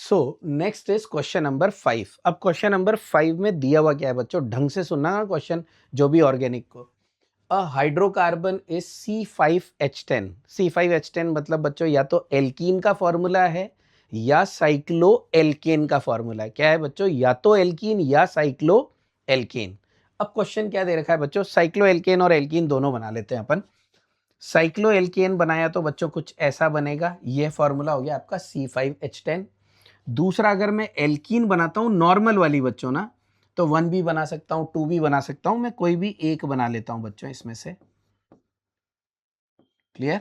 So next is question number 5। अब question number 5 में दिया हुआ क्या है बच्चों, ढंग से सुनना क्वेश्चन, जो भी ऑर्गेनिक को। अ हाइड्रोकार्बन इज C5H10। C5H10 मतलब बच्चों या तो एल्कीन का फॉर्मूला है या साइक्लो एल्केन का फॉर्मूला है। क्या है बच्चों, या तो एल्कीन या साइक्लो एल्केन। अब क्वेश्चन क्या दे रखा है बच्चों, साइक्लो एल्केन और एल्कीन दोनों बना लेते हैं अपन। साइक्लो एल्केन बनाया तो बच्चों कुछ ऐसा बनेगा, यह फॉर्मूला हो गया आपका C5H10। दूसरा अगर मैं एल्कीन बनाता हूं नॉर्मल वाली बच्चों ना, तो 1 भी बना सकता हूं, 2 भी बना सकता हूं, मैं कोई भी एक बना लेता हूं बच्चों इसमें से। क्लियर।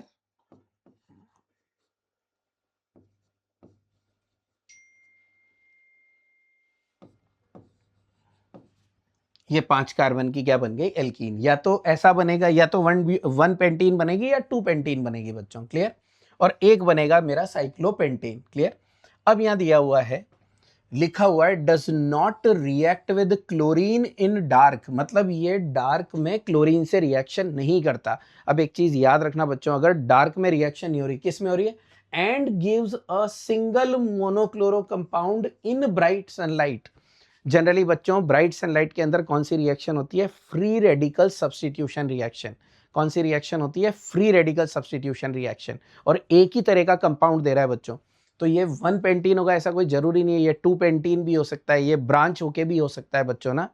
ये 5 कार्बन की क्या बन गई, एल्कीन। या तो ऐसा बनेगा, या तो वन पेंटीन बनेगी या 2 पेंटीन बनेगी बच्चों। क्लियर। और एक बनेगा मेरा साइक्लोपेंटेन। क्लियर। अब यहां दिया हुआ है, लिखा हुआ है does not react with chlorine in dark, मतलब ये डार्क में क्लोरीन से रिएक्शन नहीं करता। अब एक चीज याद रखना बच्चों, अगर डार्क में रिएक्शन नहीं हो रही, किस में हो रही है, and gives a single monochloro compound in bright sunlight. Generally बच्चों ब्राइट सनलाइट के अंदर कौन सी रिएक्शन होती है, फ्री रेडिकल सब्स्टिट्यूशन रिएक्शन। कौन सी रिएक्शन होती है, फ्री रेडिकल सब्स्टिट्यूशन रिएक्शन। और एक ही तरह का कंपाउंड दे रहा है बच्चों, तो ये 1 पेंटीन होगा ऐसा कोई जरूरी नहीं है, ये 2 पेंटीन भी हो सकता है, ये ब्रांच होके भी हो सकता है बच्चों ना।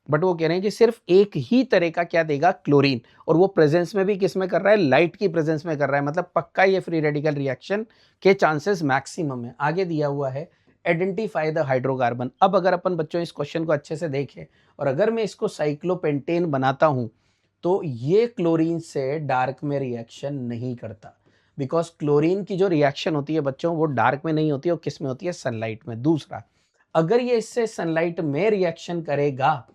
बट वो कह रहे हैं कि सिर्फ एक ही तरह का क्या देगा, क्लोरीन, और वो प्रेजेंस में भी किस में कर रहा है, लाइट की प्रेजेंस में कर रहा है, मतलब पक्का ये फ्री रेडिकल रिएक्शन के चांसेस मैक्सिमम है। आगे दिया हुआ है आइडेंटिफाई द हाइड्रोकार्बन। अब अगर अपन बच्चों इस क्वेश्चन को अच्छे से देखें, और अगर मैं इसको साइक्लोपेंटेन बनाता हूं, तो ये क्लोरीन से डार्क में रिएक्शन नहीं करता, बिकॉज क्लोरीन की जो रिएक्शन होती है बच्चों वो डार्क में नहीं होती है, वो किस में होती है, सनलाइट में। दूसरा, अगर ये इससे सनलाइट में रिएक्शन करेगा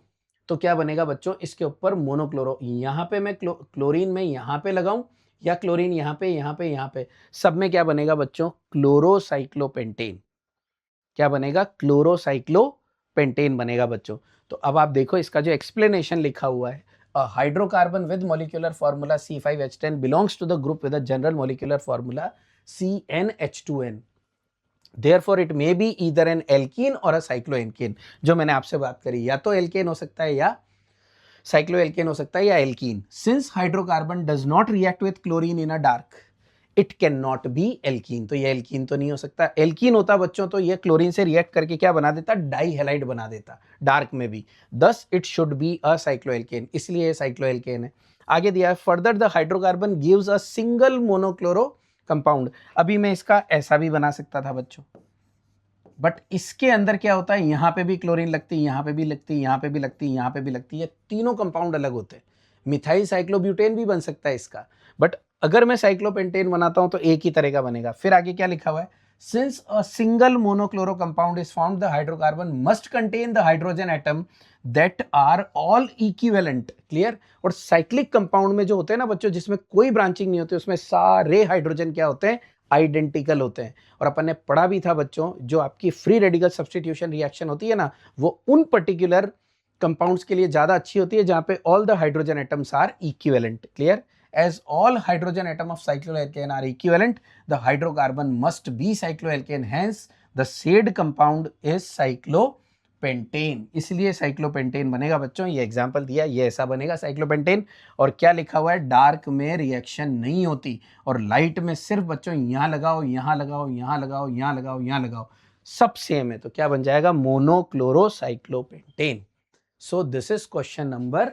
तो क्या बनेगा बच्चों, इसके ऊपर मोनोक्लोरो, यहां पे मैं क्लोरीन में यहां पे लगाऊं, या क्लोरीन यहां पे यहां पे यहां पे, सब में क्या बनेगा बच्चों, क्लोरोसाइक्लोपेंटेन। क्या बनेगा, क्लोरोसाइक्लोपेंटेन बनेगा बच्चों। तो अब आप देखो इसका जो एक्सप्लेनेशन लिखा हुआ है, hydrocarbon with molecular formula C5H10 belongs to the group with a general molecular formula CnH2n, therefore it may be either an alkene or a cycloalkane. जो मैंने आपसे बात करी, या तो एल्केन हो सकता है या साइक्लोएल्केन हो सकता है या alkene. Since hydrocarbon does not react with chlorine in a dark, it can not be alkene. तो ये एल्कीन तो नहीं हो सकता। एल्कीन होता बच्चों तो ये क्लोरीन से रिएक्ट करके क्या बना देता, डाई हेलाइड बना देता डार्क में भी। Thus it should be a cycloalkane, इसलिए ये साइक्लोएल्केन है। आगे दिया है, further the hydrocarbon gives a single monochloro compound. अभी मैं इसका ऐसा भी बना सकता था बच्चों, बट इसके अंदर क्या होता है, यहां पे भी क्लोरीन लगती है, यहां पे भी लगती है, यहां पे भी लगती है, यहां पे भी लगती है, तीनों कंपाउंड अलग होते हैं। मिथाइल साइक्लोब्यूटेन भी बन सकता है इसका, बट अगर मैं साइक्लोपेंटेन बनाता हूं तो एक ही तरह का बनेगा। फिर आगे क्या लिखा हुआ है, since a single monochloro compound is found the hydrocarbon must contain the hydrogen atom that are all equivalent. Clear. और साइक्लिक कंपाउंड में जो होते हैं ना बच्चों, जिसमें कोई ब्रांचिंग नहीं होती, उसमें सारे हाइड्रोजन क्या होते हैं, आइडेंटिकल होते हैं। और अपन ने पढ़ा भी था बच्चों, जो आपकी फ्री रेडिकल सब्स्टिट्यूशन रिएक्शन होती है ना, वो उन पर्टिकुलर कंपाउंड्स के लिए ज्यादा अच्छी होती है जहां पे all the hydrogen atoms are equivalent. Clear. As all hydrogen atom of cycloalkane are equivalent, the hydrocarbon must be cycloalkane, hence the said compound is cyclopentane. इसलिए साइक्लोपेंटेन बनेगा बच्चों। ये एग्जांपल दिया, ये ऐसा बनेगा साइक्लोपेंटेन। और क्या लिखा हुआ है, डार्क में रिएक्शन नहीं होती, और लाइट में सिर्फ बच्चों यहां लगाओ, यहां लगाओ, यहां लगाओ, यहां लगाओ, यहां लगाओ, सब सेम है। तो क्या बन जाएगा, monochlorocyclopentane. So this is question number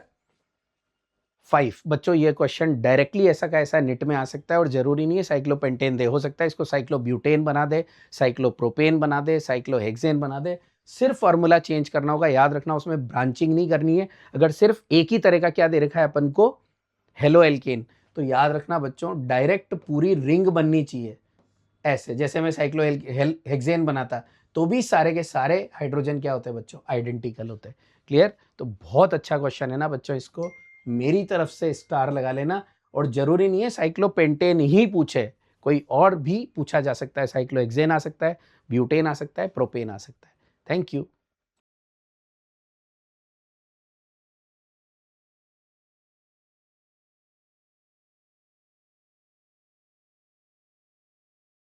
5 बच्चों। ये क्वेश्चन डायरेक्टली ऐसा का ऐसा नेट में आ सकता है, और जरूरी नहीं है साइक्लोपेंटेन दे, हो सकता है इसको साइक्लोब्यूटेन बना दे, साइक्लोप्रोपेन बना दे, साइक्लोहेक्सेन बना दे। सिर्फ फॉर्मूला चेंज करना होगा, याद रखना उसमें ब्रांचिंग नहीं करनी है। अगर सिर्फ एक ही तरह का क्या दे रखा है अपन को, हेलो एल्केन, तो याद रखना बच्चों डायरेक्ट पूरी रिंग बननी चाहिए। ऐसे जैसे मैं साइक्लो हेक्सेन बनाता, तो भी सारे के सारे हाइड्रोजन क्या होते हैं बच्चों, आइडेंटिकल होते हैं। क्लियर। तो बहुत अच्छा क्वेश्चन है ना बच्चों, इसको मेरी तरफ से स्टार लगा लेना। और जरूरी नहीं है साइक्लोपेंटेन ही पूछे, कोई और भी पूछा जा सकता है, साइक्लोहेक्सेन आ सकता है, ब्यूटेन आ सकता है, प्रोपेन आ सकता है। Thank you.